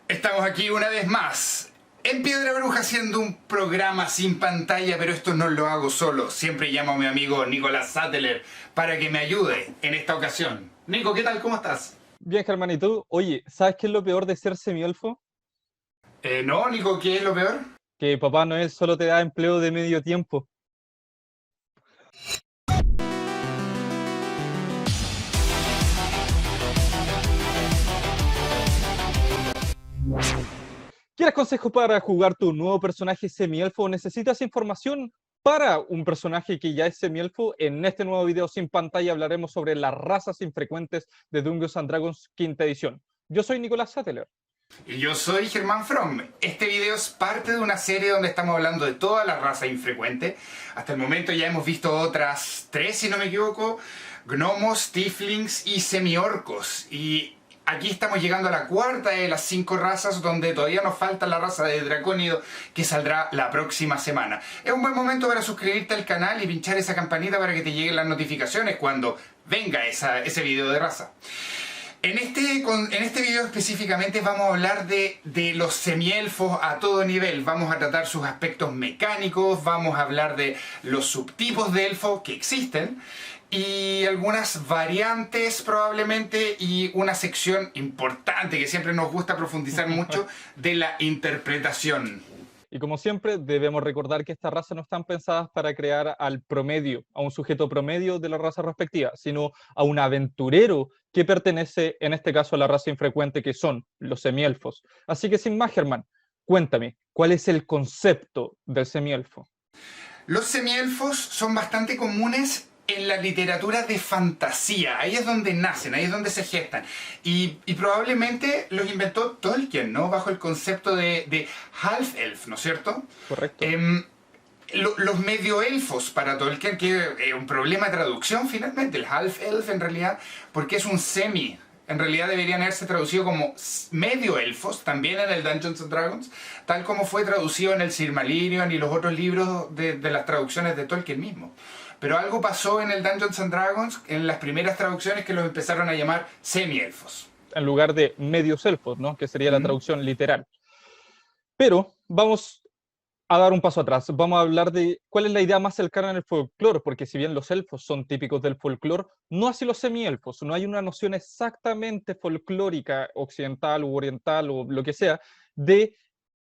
Estamos aquí una vez más, en Piedra Bruja, haciendo un programa sin pantalla, pero esto no lo hago solo. Siempre llamo a mi amigo Nicolás Sattler para que me ayude en esta ocasión. Nico, ¿qué tal? ¿Cómo estás? Bien, Germán, ¿y tú? Oye, ¿sabes qué es lo peor de ser semielfo? No, Nico, ¿qué es lo peor? Que Papá Noel solo te da empleo de medio tiempo. ¿Quieres consejos para jugar tu nuevo personaje semielfo o necesitas información para un personaje que ya es semielfo? En este nuevo video sin pantalla hablaremos sobre las razas infrecuentes de Dungeons and Dragons quinta edición. Yo soy Nicolás Sattler. Y yo soy Germán From. Este video es parte de una serie donde estamos hablando de toda la raza infrecuente. Hasta el momento ya hemos visto otras 3, si no me equivoco: gnomos, tieflings y semiorcos. Y aquí estamos llegando a la cuarta de las 5 razas, donde todavía nos falta la raza de dracónido, que saldrá la próxima semana. Es un buen momento para suscribirte al canal y pinchar esa campanita para que te lleguen las notificaciones cuando venga ese video de raza. En este video específicamente vamos a hablar de los semielfos a todo nivel. Vamos a tratar sus aspectos mecánicos, vamos a hablar de los subtipos de elfo que existen y algunas variantes probablemente, y una sección importante que siempre nos gusta profundizar mucho, de la interpretación. Y como siempre, debemos recordar que estas razas no están pensadas para crear al promedio, a un sujeto promedio de la raza respectiva, sino a un aventurero que pertenece, en este caso, a la raza infrecuente, que son los semielfos. Así que sin más, Germán, cuéntame, ¿cuál es el concepto del semielfo? Los semielfos son bastante comunes en la literatura de fantasía. Ahí es donde nacen, ahí es donde se gestan. Y probablemente los inventó Tolkien, ¿no? Bajo el concepto de half-elf, ¿no es cierto? ¿Correcto? Los medioelfos para Tolkien, que es un problema de traducción finalmente, el half-elf en realidad, porque es un semi. En realidad deberían haberse traducido como medioelfos, también en el Dungeons and Dragons, tal como fue traducido en el Silmarillion y los otros libros de las traducciones de Tolkien mismo. Pero algo pasó en el Dungeons and Dragons, en las primeras traducciones, que los empezaron a llamar semielfos. En lugar de medios elfos, ¿no? Que sería la traducción literal. Pero vamos a dar un paso atrás. Vamos a hablar de cuál es la idea más cercana en el folclore, porque si bien los elfos son típicos del folclore, no así los semielfos. No hay una noción exactamente folclórica, occidental u oriental o lo que sea, de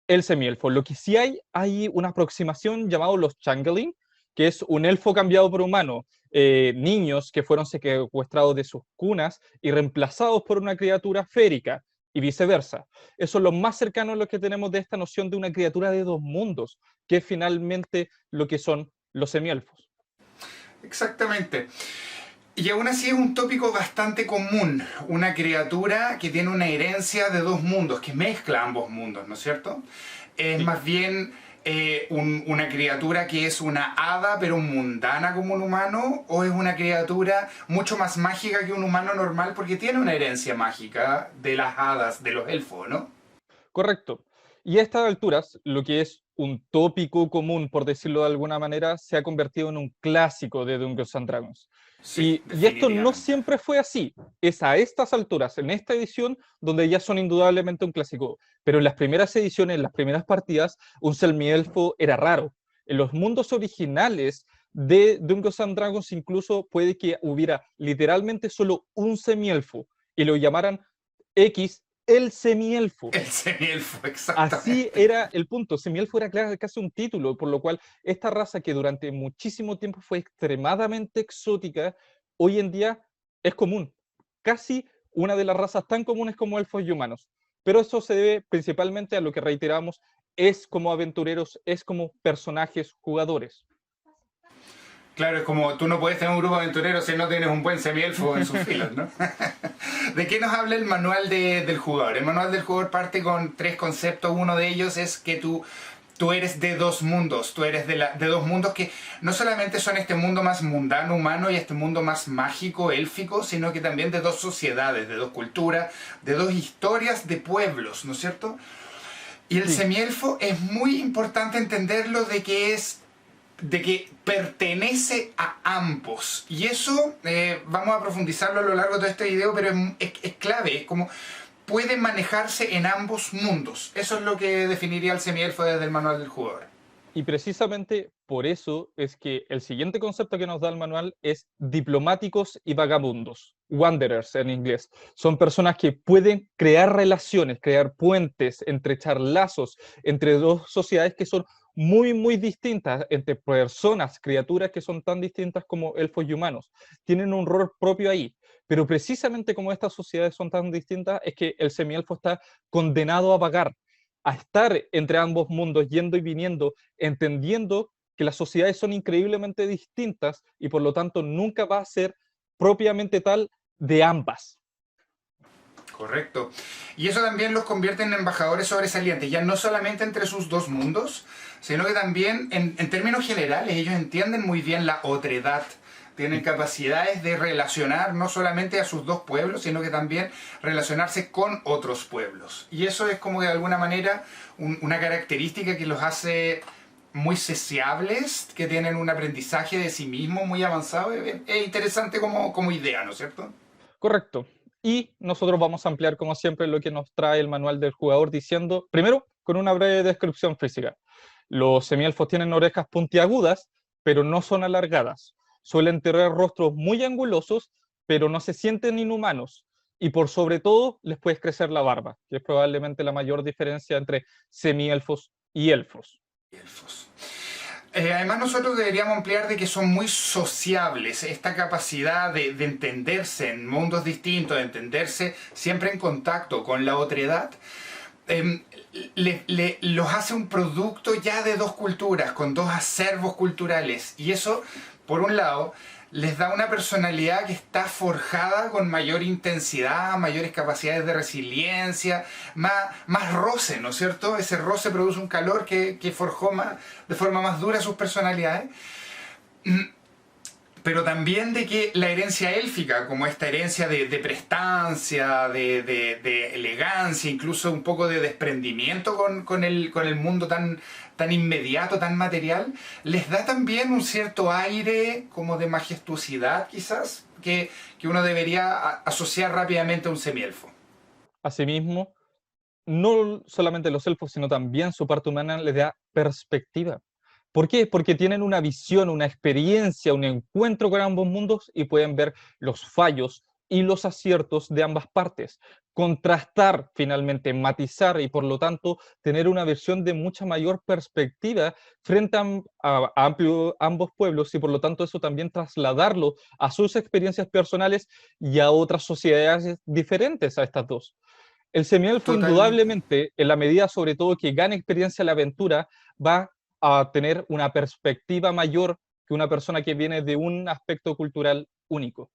el semielfo. Lo que sí hay una aproximación llamada los changeling, que es un elfo cambiado por humano. Niños que fueron secuestrados de sus cunas y reemplazados por una criatura férica, y viceversa. Eso es lo más cercano a lo que tenemos de esta noción de una criatura de dos mundos, que es finalmente lo que son los semielfos. Exactamente. Y aún así es un tópico bastante común, una criatura que tiene una herencia de dos mundos, que mezcla ambos mundos, ¿no es cierto? Es Sí. más bien una criatura que es una hada pero mundana como un humano, o es una criatura mucho más mágica que un humano normal porque tiene una herencia mágica de las hadas, de los elfos, ¿no? Correcto. Y a estas alturas, lo que es un tópico común, por decirlo de alguna manera, se ha convertido en un clásico de Dungeons and Dragons. Sí, Y esto no definitivamente. siempre fue así. Es a estas alturas, en esta edición, donde ya son indudablemente un clásico. Pero en las primeras ediciones, en las primeras partidas, un semielfo era raro. En los mundos originales de Dungeons and Dragons incluso puede que hubiera literalmente solo un semielfo y lo llamaran X el semielfo. El semielfo, Así exactamente. era el punto. Semielfo era casi un título, por lo cual esta raza que durante muchísimo tiempo fue extremadamente exótica, hoy en día es común. Casi una de las razas tan comunes como elfos y humanos. Pero eso se debe principalmente a lo que reiteramos, es como aventureros, es como personajes jugadores. Claro, es como tú no puedes tener un grupo aventurero si no tienes un buen semielfo en sus filas, ¿no? ¿De qué nos habla el manual del jugador? El manual del jugador parte con 3 conceptos. Uno de ellos es que tú eres de dos mundos. Tú eres de dos mundos que no solamente son este mundo más mundano, humano, y este mundo más mágico, élfico, sino que también de dos sociedades, de dos culturas, de dos historias de pueblos, ¿no es cierto? Y el Sí, semielfo es muy importante entenderlo, de que pertenece a ambos. Y eso vamos a profundizarlo a lo largo de todo este video, pero es clave. Es como, puede manejarse en ambos mundos. Eso es lo que definiría el semielfo desde el manual del jugador. Y precisamente por eso es que el siguiente concepto que nos da el manual es diplomáticos y vagabundos, wanderers en inglés. Son personas que pueden crear relaciones, crear puentes, entrechar lazos entre dos sociedades que son muy, muy distintas, entre personas, criaturas que son tan distintas como elfos y humanos. Tienen un rol propio ahí. Pero precisamente como estas sociedades son tan distintas, es que el semielfo está condenado a vagar, a estar entre ambos mundos, yendo y viniendo, entendiendo que las sociedades son increíblemente distintas y por lo tanto nunca va a ser propiamente tal de ambas. Correcto. Y eso también los convierte en embajadores sobresalientes, ya no solamente entre sus dos mundos, sino que también en términos generales ellos entienden muy bien la otredad, tienen capacidades de relacionar no solamente a sus dos pueblos, sino que también relacionarse con otros pueblos. Y eso es como que de alguna manera una característica que los hace muy sociables, que tienen un aprendizaje de sí mismos muy avanzado. Es interesante como idea, ¿no es cierto? Correcto. Y nosotros vamos a ampliar, como siempre, lo que nos trae el manual del jugador diciendo, primero, con una breve descripción física. Los semielfos tienen orejas puntiagudas, pero no son alargadas. Suelen tener rostros muy angulosos, pero no se sienten inhumanos. Y por sobre todo, les puede crecer la barba, que es probablemente la mayor diferencia entre semielfos y elfos. Elfos. Además nosotros deberíamos ampliar de que son muy sociables, esta capacidad de entenderse en mundos distintos, de entenderse siempre en contacto con la otredad, los hace un producto ya de dos culturas, con dos acervos culturales. Y eso, por un lado, les da una personalidad que está forjada con mayor intensidad, mayores capacidades de resiliencia, más roce, ¿no es cierto? Ese roce produce un calor que forjó de forma más dura sus personalidades. Pero también de que la herencia élfica, como esta herencia de prestancia, de elegancia, incluso un poco de desprendimiento con el mundo tan inmediato, tan material, les da también un cierto aire como de majestuosidad quizás, que uno debería asociar rápidamente a un semielfo. Asimismo, no solamente los elfos, sino también su parte humana les da perspectiva. ¿Por qué? Porque tienen una visión, una experiencia, un encuentro con ambos mundos y pueden ver los fallos y los aciertos de ambas partes, contrastar finalmente, matizar y por lo tanto tener una visión de mucha mayor perspectiva frente a ambos pueblos y por lo tanto eso también trasladarlo a sus experiencias personales y a otras sociedades diferentes a estas dos. El semielfo Totalmente. indudablemente, en la medida sobre todo que gane experiencia en la aventura, va a tener una perspectiva mayor que una persona que viene de un aspecto cultural único.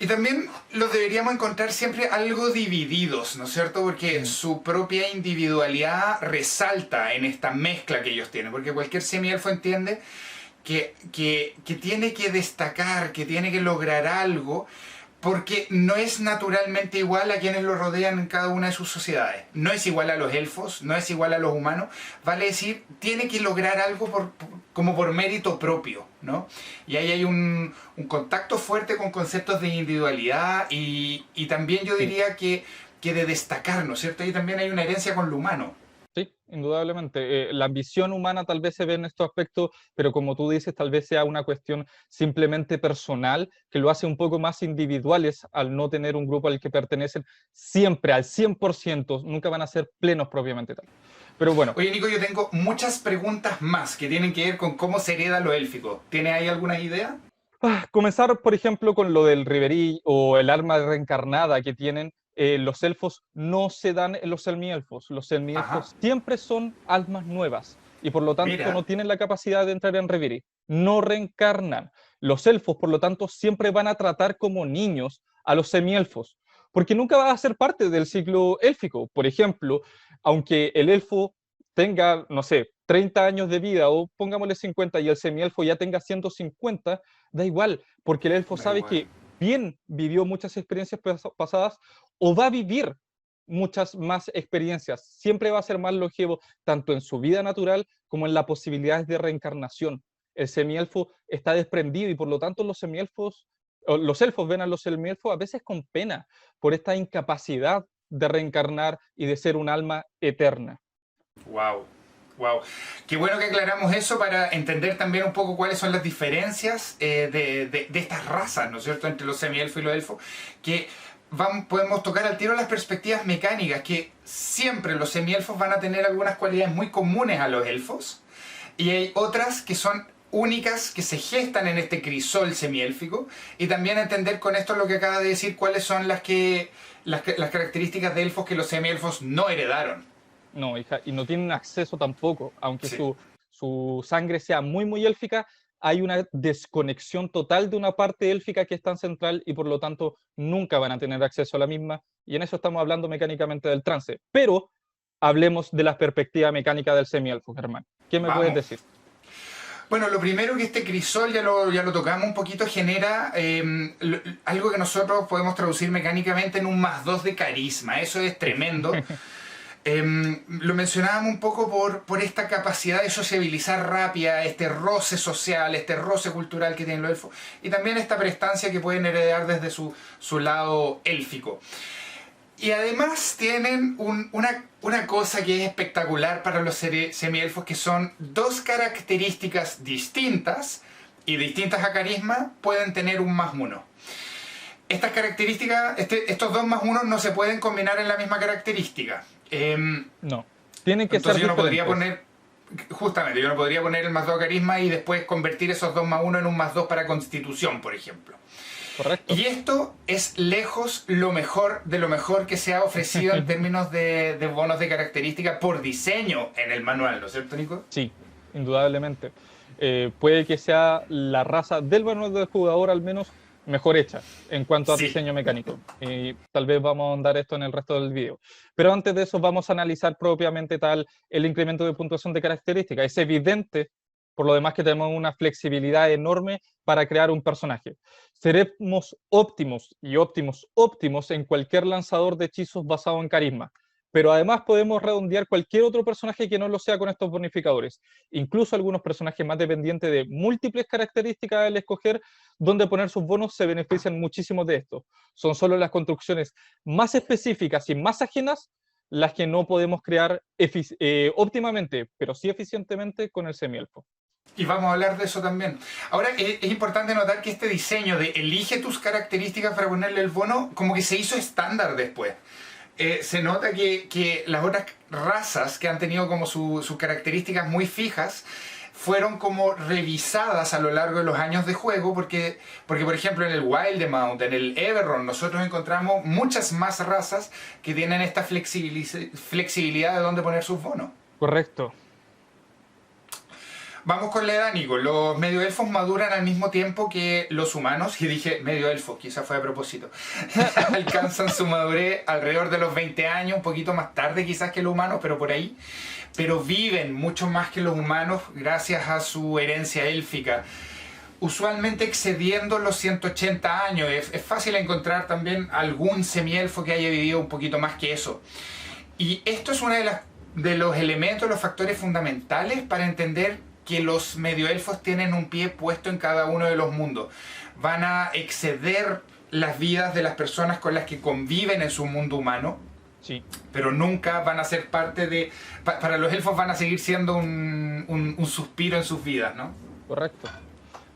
Y también los deberíamos encontrar siempre algo divididos, ¿no es cierto? Porque Mm. su propia individualidad resalta en esta mezcla que ellos tienen. Porque cualquier semielfo entiende que tiene que destacar, que tiene que lograr algo, porque no es naturalmente igual a quienes lo rodean en cada una de sus sociedades. No es igual a los elfos, no es igual a los humanos. Vale decir, tiene que lograr algo como por mérito propio, ¿no? Y ahí hay un contacto fuerte con conceptos de individualidad y también yo Sí. diría que de destacar, ¿no es cierto? Ahí también hay una herencia con lo humano. Sí, indudablemente. La ambición humana tal vez se ve en estos aspectos, pero como tú dices, tal vez sea una cuestión simplemente personal que lo hace un poco más individuales al no tener un grupo al que pertenecen siempre al 100%, nunca van a ser plenos propiamente tal. Pero bueno, Oye, Nico, yo tengo muchas preguntas más que tienen que ver con cómo se hereda lo élfico. ¿Tienes ahí alguna idea? comenzar, por ejemplo, con lo del Riverí o el arma reencarnada que tienen. Los elfos no se dan en los semielfos. Los Ajá, semielfos siempre son almas nuevas y por lo tanto no mira. tienen la capacidad de entrar en Riverí. No reencarnan. Los elfos, por lo tanto, siempre van a tratar como niños a los semielfos, porque nunca va a ser parte del ciclo élfico. Por ejemplo, aunque el elfo tenga, no sé, 30 años de vida o pongámosle 50 y el semielfo ya tenga 150, da igual, porque el elfo Da sabe igual. que bien vivió muchas experiencias pasadas o va a vivir muchas más experiencias. Siempre va a ser más longevo, tanto en su vida natural como en las posibilidades de reencarnación. El semielfo está desprendido y por lo tanto los semielfos los elfos ven a los semielfos a veces con pena por esta incapacidad de reencarnar y de ser un alma eterna. Wow, wow. Qué bueno que aclaramos eso para entender también un poco cuáles son las diferencias de estas razas, ¿no es cierto?, entre los semielfos y los elfos, que podemos tocar al tiro las perspectivas mecánicas, que siempre los semielfos van a tener algunas cualidades muy comunes a los elfos, y hay otras que son únicas, que se gestan en este crisol semiélfico, y también entender con esto lo que acaba de decir, cuáles son las características de elfos que los semielfos no heredaron. No, hija, y no tienen acceso tampoco, aunque Sí. su sangre sea muy, muy élfica, hay una desconexión total de una parte élfica que es tan central y por lo tanto nunca van a tener acceso a la misma, y en eso estamos hablando mecánicamente del trance. Pero hablemos de la perspectiva mecánica del semielfo, Germán. ¿Qué me puedes decir? Bueno, lo primero que este crisol, ya lo tocamos un poquito, genera algo que nosotros podemos traducir mecánicamente en un +2 de carisma. Eso es tremendo. Lo mencionábamos un poco por esta capacidad de sociabilizar rápida, este roce social, este roce cultural que tienen los elfos, y también esta prestancia que pueden heredar desde su lado élfico. Y además tienen una cosa que es espectacular para los semielfos, que son dos características distintas, y distintas a carisma, pueden tener un +1. Estas características, estos dos +1 no se pueden combinar en la misma característica. No, tienen que ser entonces yo no podría diferentes. justamente, yo no podría poner el +2 a carisma y después convertir esos dos +1 en un +2 para constitución, por ejemplo. Correcto. Y esto es lejos lo mejor de lo mejor que se ha ofrecido en términos de bonos de característica por diseño en el manual, ¿no es cierto, Nico? Sí, indudablemente. Puede que sea la raza del manual del jugador al menos mejor hecha en cuanto a Sí. diseño mecánico. Y tal vez vamos a ahondar esto en el resto del video. Pero antes de eso vamos a analizar propiamente tal el incremento de puntuación de características. Es evidente, por lo demás, que tenemos una flexibilidad enorme para crear un personaje. Seremos óptimos y óptimos en cualquier lanzador de hechizos basado en carisma. Pero además podemos redondear cualquier otro personaje que no lo sea con estos bonificadores. Incluso algunos personajes más dependientes de múltiples características al escoger dónde poner sus bonos se benefician muchísimo de esto. Son solo las construcciones más específicas y más ajenas las que no podemos crear óptimamente, pero sí eficientemente con el semielfo. Y vamos a hablar de eso también. Ahora, es importante notar que este diseño de elige tus características para ponerle el bono, como que se hizo estándar después. Se nota que las otras razas que han tenido como sus características muy fijas fueron como revisadas a lo largo de los años de juego, porque por ejemplo en el Wildemount, en el Eberron, nosotros encontramos muchas más razas que tienen esta flexibilidad de dónde poner sus bonos. Correcto. Vamos con la edad, Nico. Los medioelfos maduran al mismo tiempo que los humanos, y dije medioelfos, quizás fue a propósito. Alcanzan su madurez alrededor de los 20 años, un poquito más tarde quizás que los humanos, pero por ahí. Pero viven mucho más que los humanos gracias a su herencia élfica, usualmente excediendo los 180 años. Es fácil encontrar también algún semielfo que haya vivido un poquito más que eso. Y esto es uno de los elementos, los factores fundamentales para entender que los medioelfos tienen un pie puesto en cada uno de los mundos. Van a exceder las vidas de las personas con las que conviven en su mundo humano, Sí. pero nunca van a ser parte de... Para los elfos van a seguir siendo un suspiro en sus vidas, ¿no? Correcto.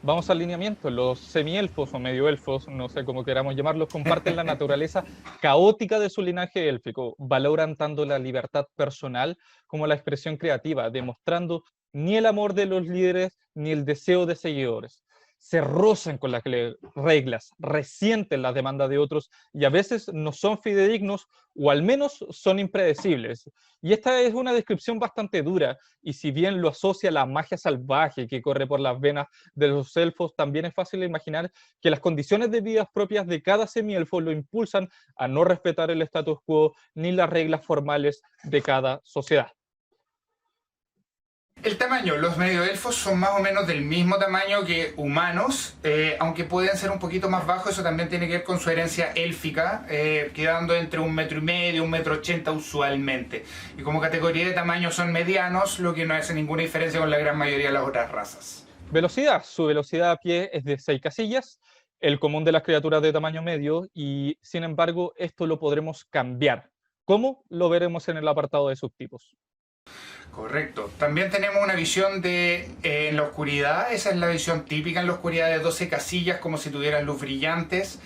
Vamos al lineamiento. Los semielfos o medioelfos, no sé cómo queramos llamarlos, comparten la naturaleza caótica de su linaje élfico. Valoran tanto la libertad personal como la expresión creativa, demostrando ni el amor de los líderes ni el deseo de seguidores. Se rozan con las reglas, resienten las demandas de otros y a veces no son fidedignos o al menos son impredecibles. Y esta es una descripción bastante dura, y si bien lo asocia a la magia salvaje que corre por las venas de los elfos, también es fácil imaginar que las condiciones de vida propias de cada semielfo lo impulsan a no respetar el status quo ni las reglas formales de cada sociedad. El tamaño, los medioelfos son más o menos del mismo tamaño que humanos, aunque pueden ser un poquito más bajos. Eso también tiene que ver con su herencia élfica, quedando entre 1,5 m, 1,80 m usualmente. Y como categoría de tamaño son medianos, lo que no hace ninguna diferencia con la gran mayoría de las otras razas. Velocidad, su velocidad a pie es de 6 casillas. el común de las criaturas de tamaño medio, y sin embargo esto lo podremos cambiar. ¿Cómo? Lo veremos en el apartado de subtipos. Correcto. También tenemos una visión de en la oscuridad. Esa es la visión típica en la oscuridad de 12 casillas, como si tuvieras luz brillantes.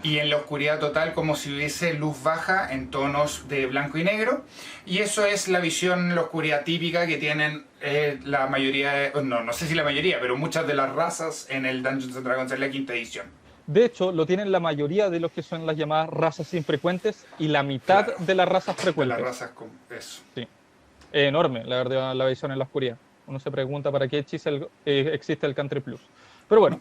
Y en la oscuridad total, como si hubiese luz baja en tonos de blanco y negro. Y eso es la visión en la oscuridad típica que tienen la mayoría, no sé si la mayoría, pero muchas de las razas en el Dungeons and Dragons en la quinta edición. De hecho, lo tienen la mayoría de los que son las llamadas razas infrecuentes y la mitad Claro, de las razas de frecuentes. las razas con eso. Sí. Enorme, la verdad, la visión en la oscuridad. Uno se pregunta para qué existe el Country Plus. Pero bueno,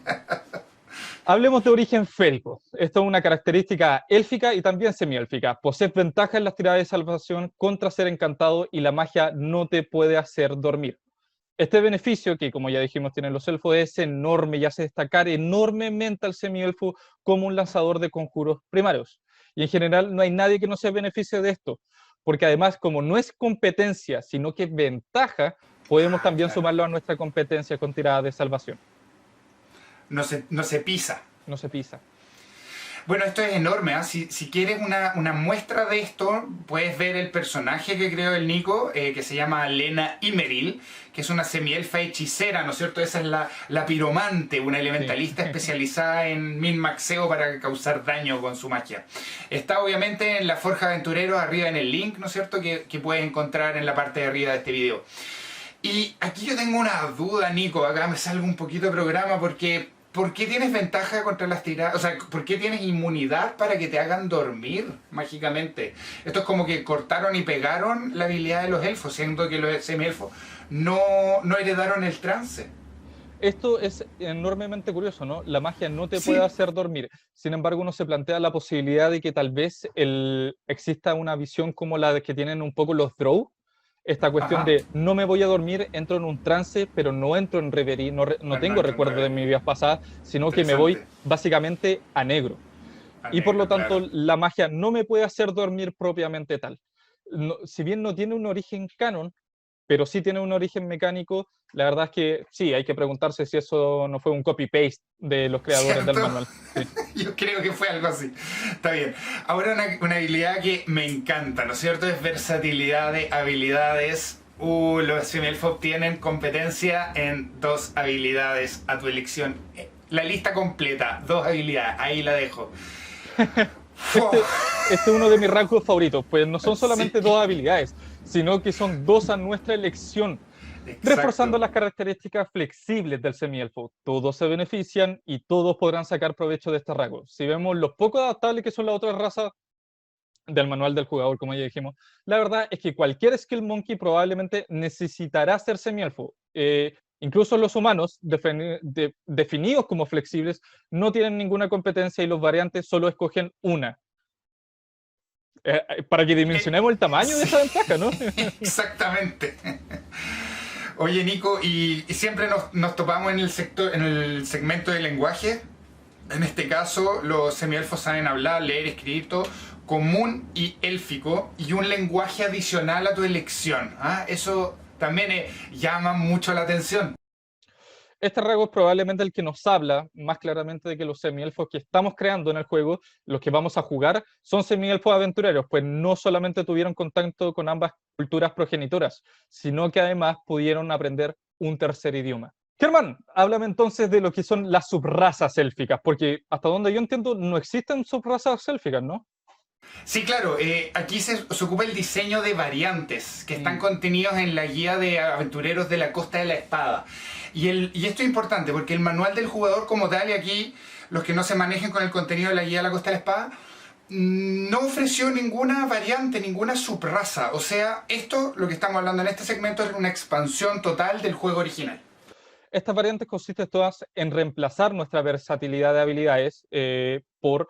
hablemos de origen férico. Esto es una característica élfica y también semiélfica. Posees ventaja en las tiradas de salvación contra ser encantado y la magia no te puede hacer dormir. Este beneficio, que como ya dijimos tienen los elfos, es enorme y hace destacar enormemente al semielfo como un lanzador de conjuros primarios. Y en general no hay nadie que no se beneficie de esto, porque además como no es competencia, sino que es ventaja, podemos también Claro. sumarlo a nuestra competencia con tiradas de salvación. No se pisa. No se pisa. Bueno, esto es enorme, ¿eh? Si quieres una muestra de esto, puedes ver el personaje que creó el Nico, que se llama Lena Imeril, que es una semielfa hechicera, ¿no es cierto? Esa es la piromante, una elementalista especializada en min-maxeo para causar daño con su magia. Está obviamente en la Forja Aventurero, arriba en el link, ¿no es cierto? Que puedes encontrar en la parte de arriba de este video. Y aquí yo tengo una duda, Nico, acá me salgo un poquito de programa porque... ¿Por qué tienes ventaja contra las tiradas? O sea, ¿por qué tienes inmunidad para que te hagan dormir mágicamente? Esto es como que cortaron y pegaron la habilidad de los elfos, siendo que los semielfos no heredaron el trance. Esto es enormemente curioso, ¿no? La magia no te Sí. puede hacer dormir. Sin embargo, uno se plantea la posibilidad de que tal vez exista una visión como la de que tienen un poco los Drow. Esta cuestión Ajá. de no me voy a dormir, entro en un trance, pero no entro en reverie, no No tengo entro en recuerdo de reverie. mis vidas pasadas, sino que me voy Interesante. básicamente a negro. A Y por lo negro, tanto, claro. la magia no me puede hacer dormir propiamente tal. Si bien no tiene un origen canon, pero sí tiene un origen mecánico, la verdad es que sí, hay que preguntarse si eso no fue un copy-paste de los creadores del ¿Cierto? manual. Sí. Yo creo que fue algo así. Está bien. Ahora una habilidad que me encanta, ¿no es cierto? Es versatilidad de habilidades. Los semielfos obtienen competencia en 2 habilidades a tu elección. La lista completa, 2 habilidades, ahí la dejo. Este es uno de mis rasgos favoritos, pues no son solamente Sí, 2 habilidades, sino que son 2 a nuestra elección, reforzando exacto. las características flexibles del semielfo. Todos se benefician y todos podrán sacar provecho de este rasgo. Si vemos lo poco adaptables que son las otras razas del manual del jugador, como ya dijimos, la verdad es que cualquier skill monkey probablemente necesitará ser semielfo. Incluso los humanos, definidos como flexibles, no tienen ninguna competencia y los variantes solo escogen una. Para que dimensionemos el tamaño de Sí, esa ventaja, ¿no? exactamente. Oye, Nico, y siempre nos topamos en el segmento de lenguaje. En este caso, los semielfos saben hablar, leer, escrito, común y élfico, y un lenguaje adicional a tu elección. ¿Ah? Eso también llama mucho la atención. Este rasgo es probablemente el que nos habla más claramente de que los semielfos que estamos creando en el juego, los que vamos a jugar, son semielfos aventureros, pues no solamente tuvieron contacto con ambas culturas progenitoras, sino que además pudieron aprender un tercer idioma. Germán, háblame entonces de lo que son las subrazas élficas, porque hasta donde yo entiendo no existen subrazas élficas, ¿no? Sí, claro, aquí se ocupa el diseño de variantes que están Mm. contenidos en la guía de aventureros de la Costa de la Espada. Y esto es importante porque el manual del jugador como tal, y aquí los que no se manejen con el contenido de la guía de la Costa de la Espada, no ofreció ninguna variante, ninguna subraza. O sea, esto, lo que estamos hablando en este segmento, es una expansión total del juego original. Estas variantes consisten todas en reemplazar nuestra versatilidad de habilidades por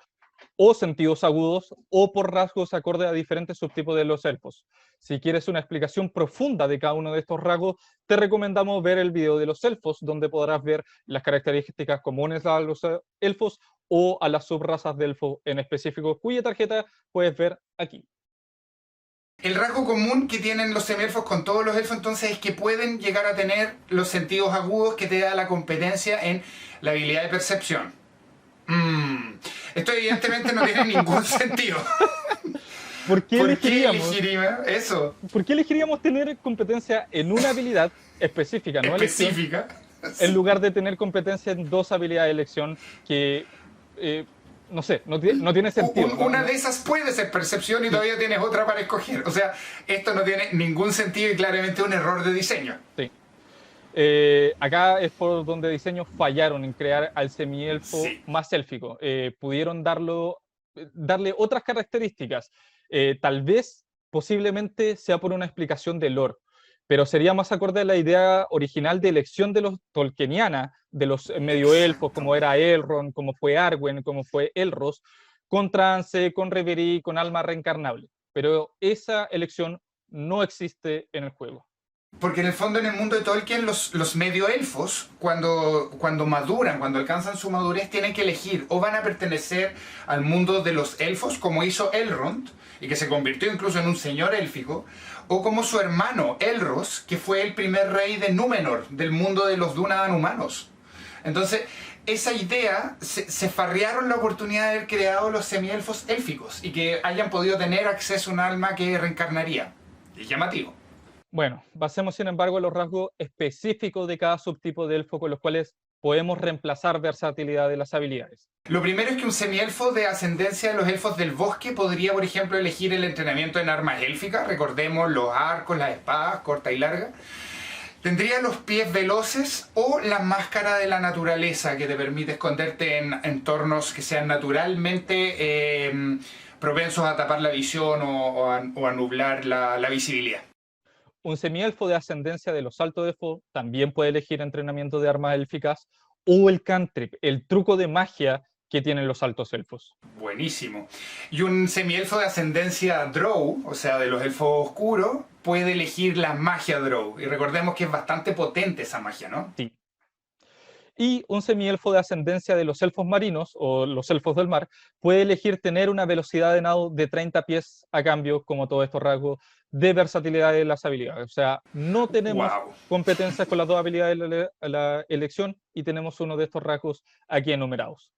o sentidos agudos o por rasgos acorde a diferentes subtipos de los elfos. Si quieres una explicación profunda de cada uno de estos rasgos, te recomendamos ver el video de los elfos, donde podrás ver las características comunes a los elfos o a las subrazas de elfo en específico, cuya tarjeta puedes ver aquí. El rasgo común que tienen los semielfos con todos los elfos entonces es que pueden llegar a tener los sentidos agudos que te da la competencia en la habilidad de percepción. Mm, Esto evidentemente no tiene ningún sentido. ¿Por qué ¿Por qué elegiríamos, elegiría eso? por qué elegiríamos tener competencia en una habilidad específica, no elección, Específica. en lugar de tener competencia en dos habilidades de elección que, eh, no sé, no tiene sentido. Una de esas puede ser percepción y todavía tienes otra para escoger. O sea, esto no tiene ningún sentido y claramente un error de diseño. Sí. Acá es por donde diseños fallaron en crear al semielfo Sí. más élfico. Pudieron darle otras características. Tal vez, posiblemente, sea por una explicación de lore, pero sería más acorde a la idea original de elección de los tolkieniana, de los medioelfos, Exacto. como era Elrond, como fue Arwen, como fue Elros, con trance, con reverie, con alma reencarnable. Pero esa elección no existe en el juego. Porque en el fondo, en el mundo de Tolkien, los medioelfos, cuando maduran, cuando alcanzan su madurez, tienen que elegir o van a pertenecer al mundo de los elfos, como hizo Elrond, y que se convirtió incluso en un señor élfico, o como su hermano Elros, que fue el primer rey de Númenor, del mundo de los Dúnadan humanos. Entonces, esa idea, se farrearon la oportunidad de haber creado los semielfos élficos y que hayan podido tener acceso a un alma que reencarnaría. Es llamativo. Bueno, basemos sin embargo en los rasgos específicos de cada subtipo de elfo con los cuales podemos reemplazar versatilidad de las habilidades. Lo primero es que un semielfo de ascendencia de los elfos del bosque podría, por ejemplo, elegir el entrenamiento en armas élficas. Recordemos los arcos, las espadas, corta y larga. Tendría los pies veloces o la máscara de la naturaleza, que te permite esconderte en entornos que sean naturalmente propensos a tapar la visión o a nublar la visibilidad. Un semielfo de ascendencia de los altos elfos también puede elegir entrenamiento de armas élficas o el cantrip, el truco de magia que tienen los altos elfos. Buenísimo. Y un semielfo de ascendencia Drow, o sea, de los elfos oscuros, puede elegir la magia Drow. Y recordemos que es bastante potente esa magia, ¿no? Sí. Y un semielfo de ascendencia de los elfos marinos o los elfos del mar puede elegir tener una velocidad de nado de 30 pies a cambio, como todos estos rasgos de versatilidad de las habilidades. O sea, no tenemos ¡Wow! competencias con las dos habilidades de la elección y tenemos uno de estos rasgos aquí enumerados.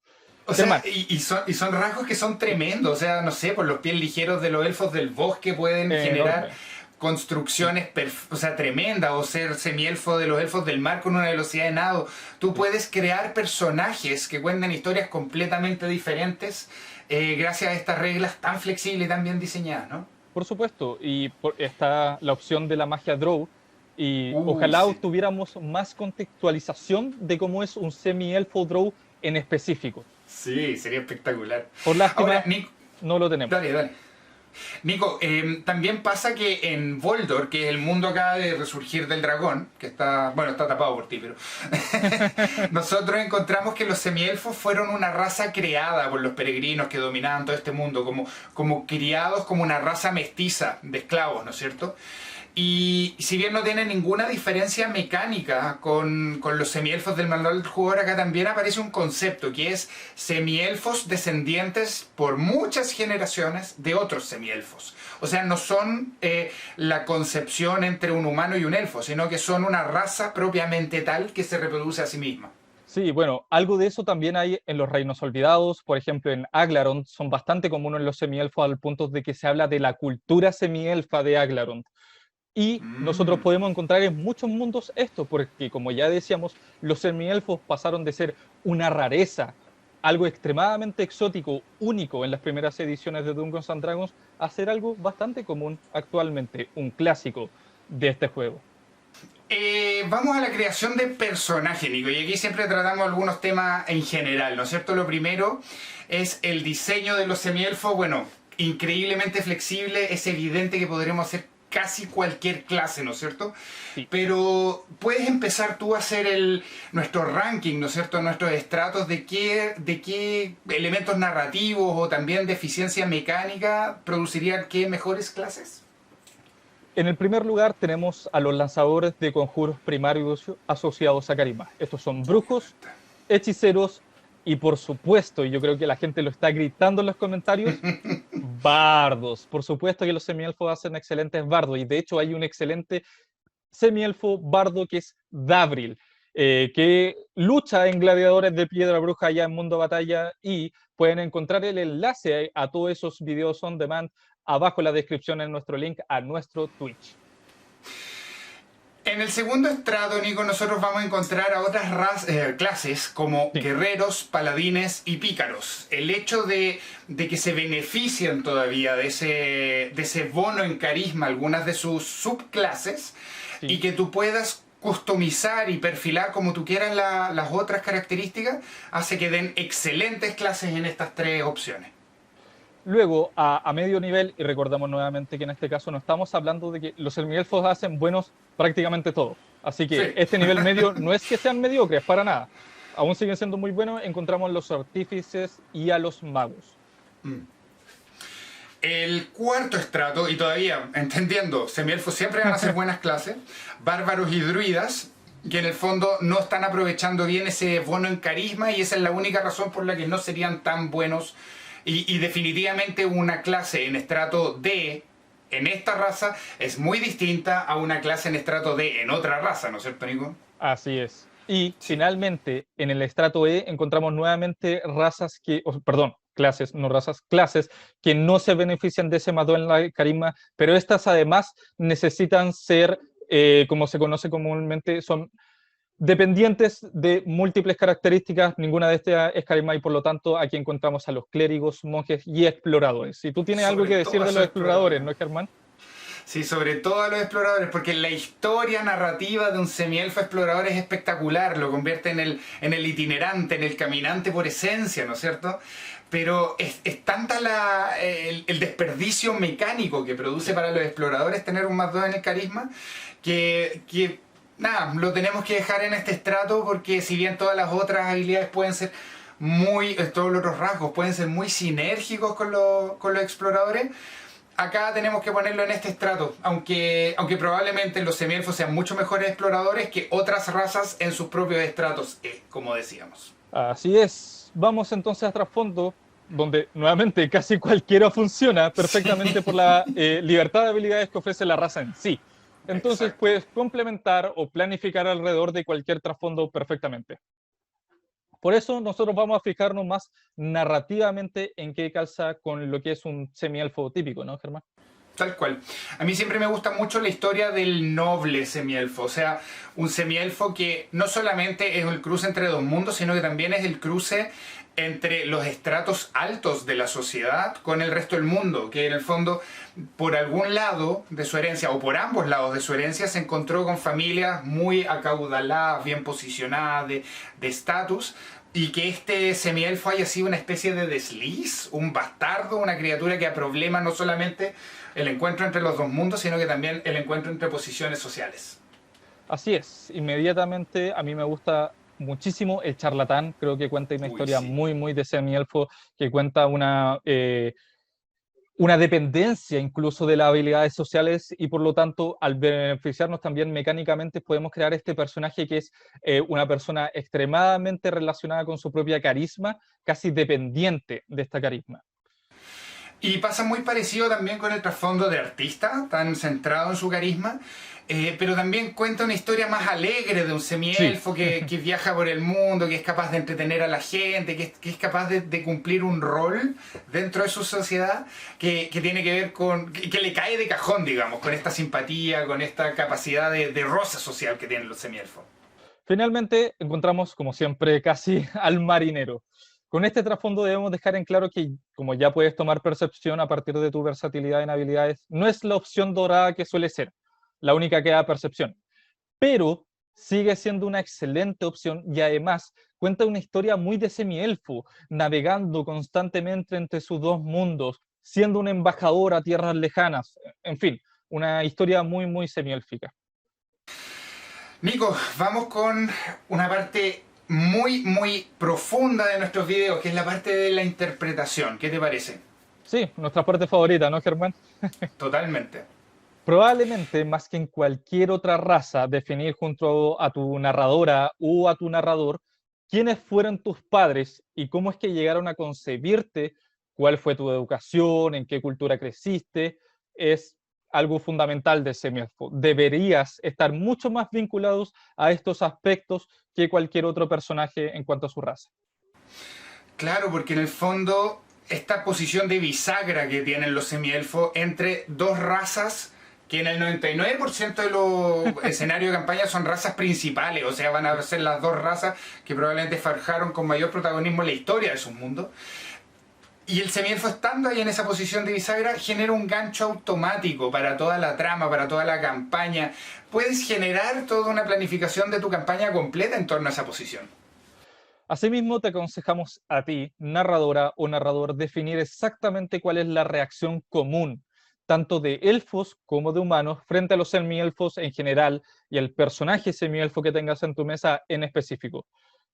O Del sea, mar. y son rasgos que son tremendos. O sea, no sé, por los pies ligeros de los elfos del bosque pueden generar Enorme. construcciones o sea, tremendas. O ser semielfo de los elfos del mar con una velocidad de nado. Tú puedes crear personajes que cuenten historias completamente diferentes gracias a estas reglas tan flexibles y tan bien diseñadas, ¿no? Por supuesto, y está la opción de la magia Drow, y ojalá Sí. tuviéramos más contextualización de cómo es un semi-elfo Drow en específico. Sí, sería espectacular. Por Ahora, lástima, Nico, no lo tenemos. dale, dale. Nico, también pasa que en Voldor, que es el mundo acá de resurgir del dragón, que está, bueno, está tapado por ti, pero nosotros encontramos que los semielfos fueron una raza creada por los peregrinos que dominaban todo este mundo, como criados como una raza mestiza de esclavos, ¿no es cierto? Y si bien no tiene ninguna diferencia mecánica con los semielfos del manual del jugador, acá también aparece un concepto que es semielfos descendientes por muchas generaciones de otros semielfos. O sea, no son la concepción entre un humano y un elfo, sino que son una raza propiamente tal que se reproduce a sí misma. Sí, bueno, algo de eso también hay en los Reinos Olvidados, por ejemplo en Aglarond, son bastante comunes los semielfos al punto de que se habla de la cultura semielfa de Aglarond. Y nosotros Mm. podemos encontrar en muchos mundos esto, porque como ya decíamos, los semielfos pasaron de ser una rareza, algo extremadamente exótico, único en las primeras ediciones de Dungeons and Dragons, a ser algo bastante común actualmente, un clásico de este juego. Vamos a la creación de personaje, Nico, y aquí siempre tratamos algunos temas en general, ¿no es cierto? Lo primero es el diseño de los semielfos, bueno, increíblemente flexible, es evidente que podremos hacer casi cualquier clase, ¿no es cierto? Sí. Pero puedes empezar tú a hacer nuestro ranking, ¿no es cierto? Nuestros estratos de qué elementos narrativos o también de eficiencia mecánica producirían qué mejores clases. En el primer lugar tenemos a los lanzadores de conjuros primarios asociados a carisma. Estos son brujos, hechiceros y por supuesto, y yo creo que la gente lo está gritando en los comentarios, bardos. Por supuesto que los semielfos hacen excelentes bardos y de hecho hay un excelente semielfo bardo que es Davril. que lucha en Gladiadores de Piedra Bruja allá en Mundo Batalla, y pueden encontrar el enlace a todos esos videos on demand abajo en la descripción en nuestro link a nuestro Twitch. En el segundo estrato, Nico, nosotros vamos a encontrar a otras clases como Sí. guerreros, paladines y pícaros. El hecho de que se benefician todavía de ese bono en carisma algunas de sus subclases, Sí. y que tú puedas customizar y perfilar como tú quieras las otras características, hace que den excelentes clases en estas tres opciones. Luego, a medio nivel, y recordamos nuevamente que en este caso no estamos hablando de que los semielfos hacen buenos prácticamente todo. Así que Sí. este nivel medio no es que sean mediocres, para nada. Aún siguen siendo muy buenos. Encontramos a los artífices y a los magos. El cuarto estrato, y todavía entendiendo, semielfos siempre van a hacer buenas clases, bárbaros y druidas, que en el fondo no están aprovechando bien ese bono en carisma, y esa es la única razón por la que no serían tan buenos. Y definitivamente una clase en estrato D en esta raza es muy distinta a una clase en estrato D en otra raza, ¿no es cierto, Nico? Así es. Y Sí. finalmente, en el estrato E encontramos nuevamente razas perdón, clases, no razas, clases que no se benefician de ese más 2 en la carisma, pero estas además necesitan ser, como se conoce comúnmente, son dependientes de múltiples características. Ninguna de estas es carisma, y por lo tanto aquí encontramos a los clérigos, monjes y exploradores. Si tú tienes algo Sobre que todo decir a de esos los exploradores, exploradores. ¿no, Germán? Sí, sobre todo a los exploradores, porque la historia narrativa de un semielfo explorador es espectacular, lo convierte en el itinerante, en el caminante por esencia, ¿no es cierto? Pero es tanta el desperdicio mecánico que produce para los exploradores tener un más 2 en el carisma, que nada, lo tenemos que dejar en este estrato, porque si bien todas las otras habilidades pueden ser todos los otros rasgos pueden ser muy sinérgicos con los exploradores, acá tenemos que ponerlo en este estrato, aunque probablemente los semielfos sean mucho mejores exploradores que otras razas en sus propios estratos, como decíamos. Así es. Vamos entonces a trasfondo, donde nuevamente casi cualquiera funciona perfectamente por la libertad de habilidades que ofrece la raza en sí. Entonces Exacto. puedes complementar o planificar alrededor de cualquier trasfondo perfectamente. Por eso nosotros vamos a fijarnos más narrativamente en qué calza con lo que es un semielfo típico, ¿no, Germán? Tal cual. A mí siempre me gusta mucho la historia del noble semielfo. O sea, un semielfo que no solamente es el cruce entre dos mundos, sino que también es el cruce entre los estratos altos de la sociedad con el resto del mundo. Que en el fondo, por algún lado de su herencia, o por ambos lados de su herencia, se encontró con familias muy acaudaladas, bien posicionadas, de estatus. Y que este semielfo haya sido una especie de desliz, un bastardo, una criatura que problema no solamente el encuentro entre los dos mundos, sino que también el encuentro entre posiciones sociales. Así es. Inmediatamente a mí me gusta muchísimo el charlatán. Creo que cuenta una Uy, historia sí. muy, muy de semielfo, que cuenta una dependencia incluso de las habilidades sociales, y por lo tanto al beneficiarnos también mecánicamente podemos crear este personaje que es una persona extremadamente relacionada con su propia carisma, casi dependiente de esta carisma. Y pasa muy parecido también con el trasfondo de artista, tan centrado en su carisma, pero también cuenta una historia más alegre de un Sí, semielfo que viaja por el mundo, que es capaz de entretener a la gente, que es capaz de cumplir un rol dentro de su sociedad que tiene que ver que le cae de cajón, digamos, con esta simpatía, con esta capacidad de roce social que tienen los semielfos. finalmente encontramos como siempre casi al marinero. Con este trasfondo debemos dejar en claro que, como ya puedes tomar percepción a partir de tu versatilidad en habilidades, no es la opción dorada que suele ser la única que da percepción, pero sigue siendo una excelente opción, y además cuenta una historia muy de semielfo, navegando constantemente entre sus dos mundos, siendo un embajador a tierras lejanas, en fin, una historia muy, muy semiélfica. Nico, vamos con una parte muy, muy profunda de nuestros videos, que es la parte de la interpretación. ¿Qué te parece? Sí, nuestra parte favorita, ¿no, Germán? Totalmente. Probablemente más que en cualquier otra raza, definir junto a tu narradora o a tu narrador quiénes fueron tus padres y cómo es que llegaron a concebirte, cuál fue tu educación, en qué cultura creciste, es algo fundamental de semielfo. Deberías estar mucho más vinculados a estos aspectos que cualquier otro personaje en cuanto a su raza. Claro, porque en el fondo esta posición de bisagra que tienen los semielfos entre dos razas que en el 99% de los escenarios de campaña son razas principales, o sea, van a ser las dos razas que probablemente forjaron con mayor protagonismo en la historia de sus mundos. Y el semielfo estando ahí en esa posición de bisagra genera un gancho automático para toda la trama, para toda la campaña. Puedes generar toda una planificación de tu campaña completa en torno a esa posición. Asimismo, te aconsejamos a ti, narradora o narrador, definir exactamente cuál es la reacción común, tanto de elfos como de humanos, frente a los semielfos en general y el personaje semielfo que tengas en tu mesa en específico.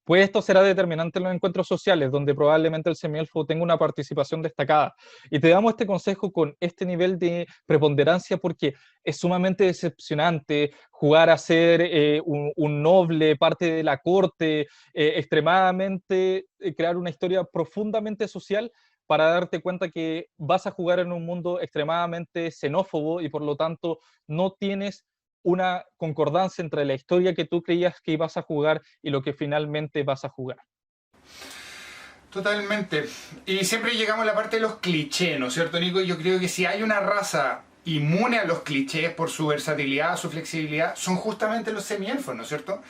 Pues esto será determinante en los encuentros sociales, donde probablemente el semielfo tenga una participación destacada. Y te damos este consejo con este nivel de preponderancia porque es sumamente decepcionante jugar a ser un noble, parte de la corte, extremadamente, crear una historia profundamente social para darte cuenta que vas a jugar en un mundo extremadamente xenófobo y por lo tanto no tienes una concordancia entre la historia que tú creías que ibas a jugar y lo que finalmente vas a jugar. Totalmente. Y siempre llegamos a la parte de los clichés, ¿no es cierto, Nico? Yo creo que si hay una raza inmune a los clichés por su versatilidad, su flexibilidad, son justamente los semielfos, ¿no es cierto?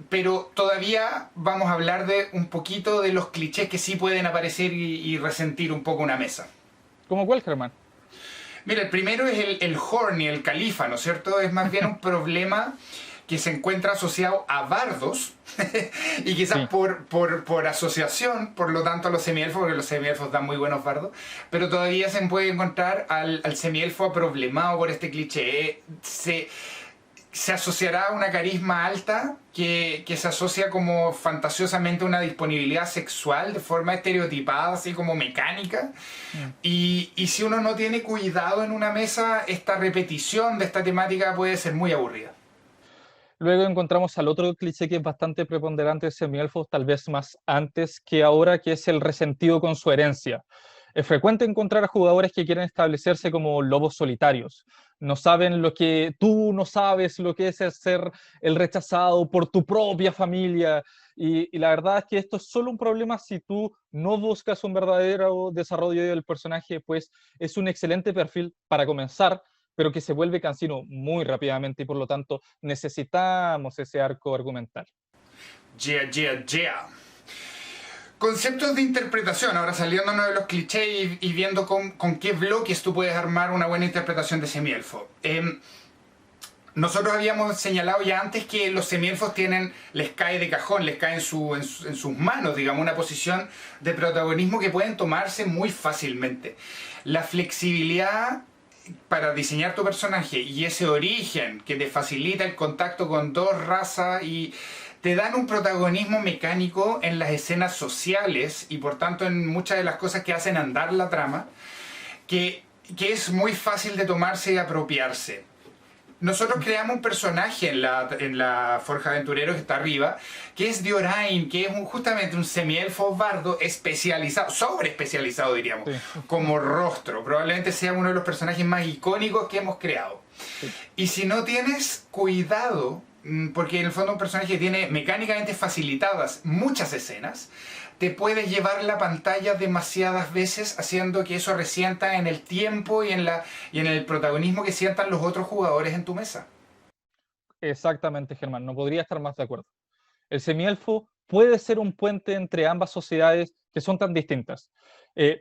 Pero todavía vamos a hablar de un poquito de los clichés que sí pueden aparecer y resentir un poco una mesa. ¿Cómo cuál, Germán? Mira, el primero es el Horny, el califa, ¿no es cierto? Es más bien un problema que se encuentra asociado a bardos y quizás por asociación, por lo tanto a los semielfos, porque los semielfos dan muy buenos bardos, pero todavía se puede encontrar al semielfo aproblemado por este cliché. Se asociará a una carisma alta que se asocia como fantasiosamente a una disponibilidad sexual de forma estereotipada, así como mecánica. Y si uno no tiene cuidado en una mesa, esta repetición de esta temática puede ser muy aburrida. Luego encontramos al otro cliché que es bastante preponderante de semielfos, tal vez más antes que ahora, que es el resentido con su herencia. Es frecuente encontrar a jugadores que quieren establecerse como lobos solitarios. No saben lo que tú no sabes, lo que es el ser el rechazado por tu propia familia. Y la verdad es que esto es solo un problema si tú no buscas un verdadero desarrollo del personaje, pues es un excelente perfil para comenzar, pero que se vuelve cansino muy rápidamente y por lo tanto necesitamos ese arco argumental. Yeah, yeah, yeah. Conceptos de interpretación, ahora saliéndonos de los clichés y viendo con qué bloques tú puedes armar una buena interpretación de semielfo. Nosotros habíamos señalado ya antes que los semielfos les cae de cajón, les cae en sus manos, digamos, una posición de protagonismo que pueden tomarse muy fácilmente. La flexibilidad para diseñar tu personaje y ese origen que te facilita el contacto con dos razas y te dan un protagonismo mecánico en las escenas sociales y por tanto en muchas de las cosas que hacen andar la trama, que es muy fácil de tomarse y apropiarse. Nosotros creamos un personaje en la Forja Aventurero que está arriba, que es Diorain, que es justamente un semielfo bardo especializado, sobre especializado diríamos, como rostro. Probablemente sea uno de los personajes más icónicos que hemos creado. Y si no tienes cuidado, porque en el fondo un personaje que tiene mecánicamente facilitadas muchas escenas, te puedes llevar la pantalla demasiadas veces haciendo que eso resienta en el tiempo y en el protagonismo que sientan los otros jugadores en tu mesa. Exactamente, Germán, no podría estar más de acuerdo. El semielfo puede ser un puente entre ambas sociedades que son tan distintas.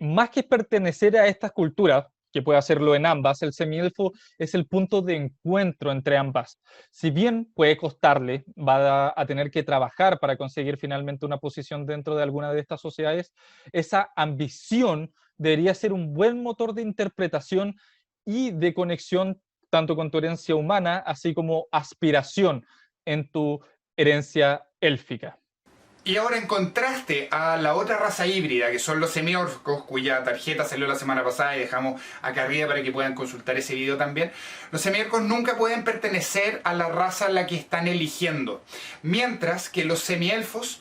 Más que pertenecer a estas culturas, que puede hacerlo en ambas, el semielfo es el punto de encuentro entre ambas. Si bien puede costarle, va a tener que trabajar para conseguir finalmente una posición dentro de alguna de estas sociedades, esa ambición debería ser un buen motor de interpretación y de conexión tanto con tu herencia humana, así como aspiración en tu herencia élfica. Y ahora en contraste a la otra raza híbrida, que son los semiorcos, cuya tarjeta salió la semana pasada y dejamos acá arriba para que puedan consultar ese video también, los semiorcos nunca pueden pertenecer a la raza a la que están eligiendo, mientras que los semielfos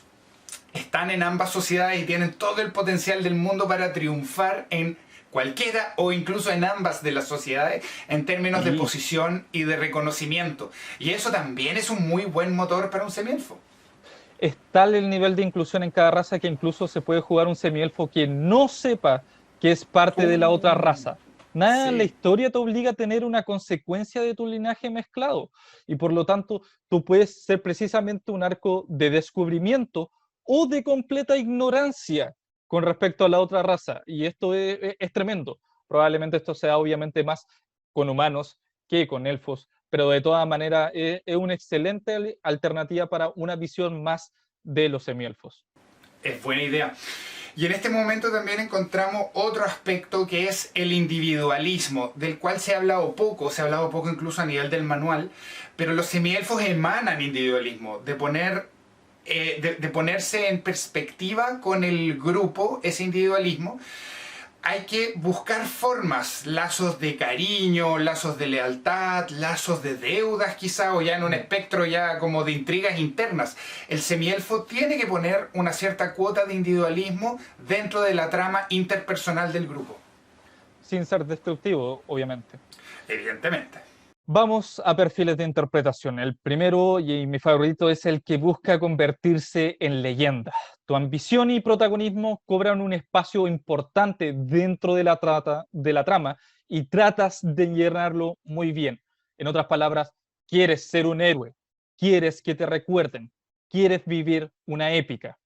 están en ambas sociedades y tienen todo el potencial del mundo para triunfar en cualquiera o incluso en ambas de las sociedades en términos de posición y de reconocimiento. Y eso también es un muy buen motor para un semielfo. Es tal el nivel de inclusión en cada raza que incluso se puede jugar un semielfo que no sepa que es parte de la otra raza. Nada en la Sí. historia te obliga a tener una consecuencia de tu linaje mezclado. Y por lo tanto, tú puedes ser precisamente un arco de descubrimiento o de completa ignorancia con respecto a la otra raza. Y esto es tremendo. Probablemente esto sea obviamente más con humanos que con elfos, pero de todas maneras es una excelente alternativa para una visión más de los semielfos. Es buena idea. Y en este momento también encontramos otro aspecto que es el individualismo, del cual se ha hablado poco incluso a nivel del manual, pero los semielfos emanan individualismo, de ponerse en perspectiva con el grupo, ese individualismo. Hay que buscar formas, lazos de cariño, lazos de lealtad, lazos de deudas quizá, o ya en un espectro ya como de intrigas internas. El semielfo tiene que poner una cierta cuota de individualismo dentro de la trama interpersonal del grupo. Sin ser destructivo, obviamente. Evidentemente. Vamos a perfiles de interpretación. El primero y mi favorito es el que busca convertirse en leyenda. Tu ambición y protagonismo cobran un espacio importante dentro de la trama y tratas de llenarlo muy bien. En otras palabras, quieres ser un héroe, quieres que te recuerden, quieres vivir una épica.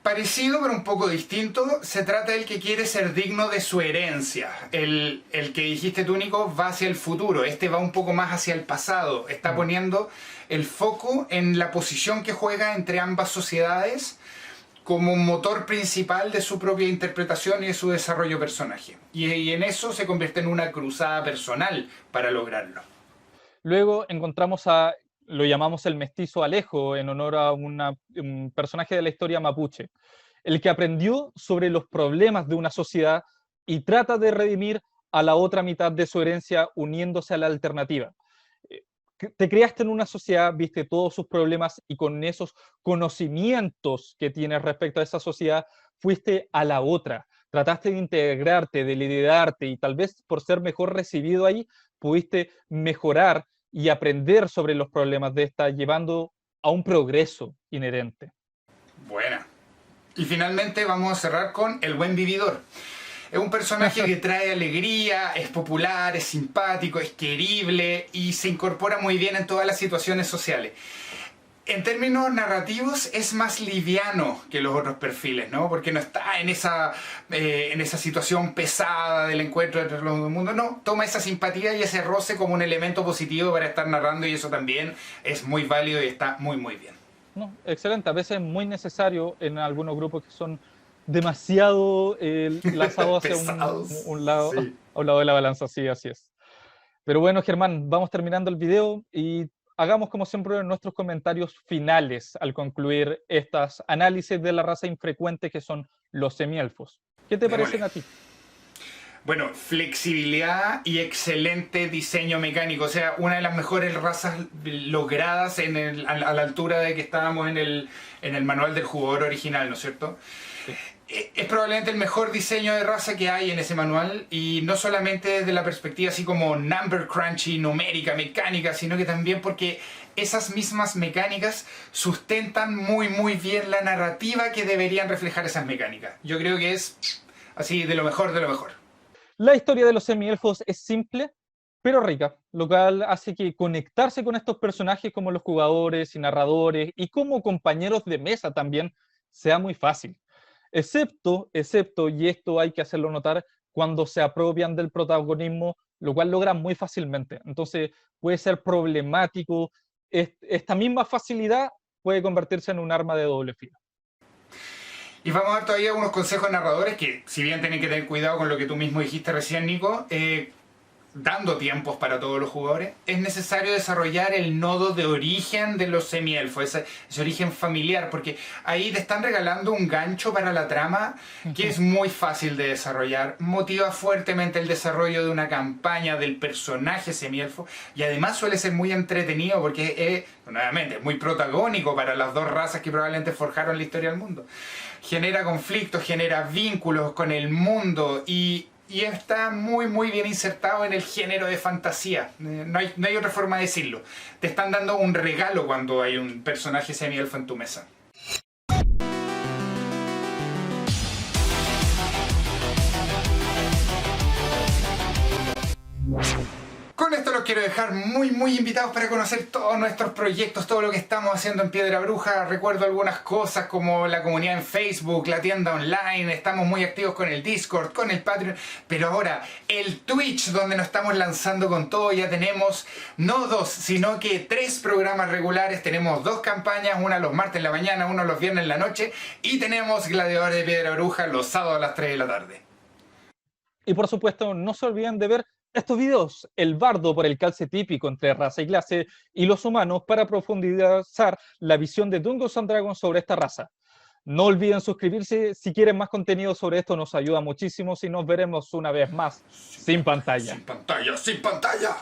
Parecido pero un poco distinto, se trata del que quiere ser digno de su herencia. El que dijiste tú, Nico, va hacia el futuro. Este va un poco más hacia el pasado. Está poniendo el foco en la posición que juega entre ambas sociedades como motor principal de su propia interpretación y de su desarrollo personaje. Y en eso se convierte en una cruzada personal para lograrlo. Luego encontramos lo llamamos el mestizo Alejo, en honor a un personaje de la historia mapuche, el que aprendió sobre los problemas de una sociedad y trata de redimir a la otra mitad de su herencia uniéndose a la alternativa. Eh, Te creaste en una sociedad, viste todos sus problemas y con esos conocimientos que tienes respecto a esa sociedad, fuiste a la otra. Trataste de integrarte, de liderarte y tal vez por ser mejor recibido ahí, pudiste mejorar y aprender sobre los problemas de esta, llevando a un progreso inherente. Buena. Y finalmente vamos a cerrar con el buen vividor. Es un personaje que trae alegría, es popular, es simpático, es querible y se incorpora muy bien en todas las situaciones sociales. En términos narrativos es más liviano que los otros perfiles, ¿no? Porque no está en esa situación pesada del encuentro entre los dos mundos. No, toma esa simpatía y ese roce como un elemento positivo para estar narrando y eso también es muy válido y está muy muy bien. No, excelente, a veces muy necesario en algunos grupos que son demasiado lanzados hacia Pesados. un lado, Sí. a un lado de la balanza, sí, así es. Pero bueno, Germán, vamos terminando el video y hagamos como siempre nuestros comentarios finales al concluir estos análisis de la raza infrecuente que son los semielfos. ¿Qué te Démosle. parecen a ti? Bueno, flexibilidad y excelente diseño mecánico. O sea, una de las mejores razas logradas a la altura de que estábamos en el manual del jugador original, ¿no es cierto? Sí. Es probablemente el mejor diseño de raza que hay en ese manual, y no solamente desde la perspectiva así como number crunchy, numérica, mecánica, sino que también porque esas mismas mecánicas sustentan muy muy bien la narrativa que deberían reflejar esas mecánicas. Yo creo que es así de lo mejor de lo mejor. La historia de los semielfos es simple, pero rica, lo cual hace que conectarse con estos personajes como los jugadores y narradores y como compañeros de mesa también sea muy fácil. Excepto, y esto hay que hacerlo notar, cuando se apropian del protagonismo, lo cual logran muy fácilmente. Entonces puede ser problemático. Esta misma facilidad puede convertirse en un arma de doble filo. Y vamos a dar todavía unos consejos narradores que, si bien tienen que tener cuidado con lo que tú mismo dijiste recién, Nico, dando tiempos para todos los jugadores, es necesario desarrollar el nodo de origen de los semielfos, ese origen familiar, porque ahí te están regalando un gancho para la trama que es muy fácil de desarrollar, motiva fuertemente el desarrollo de una campaña del personaje semielfo y además suele ser muy entretenido porque nuevamente, es muy protagónico para las dos razas que probablemente forjaron la historia del mundo. genera conflictos, genera vínculos con el mundo y está muy muy bien insertado en el género de fantasía. No hay otra forma de decirlo. Te están dando un regalo cuando hay un personaje semi-elfo en tu mesa. Con esto los quiero dejar muy muy invitados para conocer todos nuestros proyectos, todo lo que estamos haciendo en Piedra Bruja. Recuerdo algunas cosas como la comunidad en Facebook, la tienda online, estamos muy activos con el Discord, con el Patreon, pero ahora el Twitch, donde nos estamos lanzando con todo. Ya tenemos no 2, sino que 3 programas regulares. Tenemos 2 campañas, una los martes en la mañana, uno los viernes en la noche, y tenemos Gladiadores de Piedra Bruja los sábados a las 3 de la tarde. Y por supuesto, no se olviden de ver estos videos, el bardo por el calce típico entre raza y clase y los humanos, para profundizar la visión de Dungeons & Dragons sobre esta raza. No olviden suscribirse si quieren más contenido sobre esto, nos ayuda muchísimo. Y nos veremos una vez más sin pantalla. Sin pantalla, sin pantalla.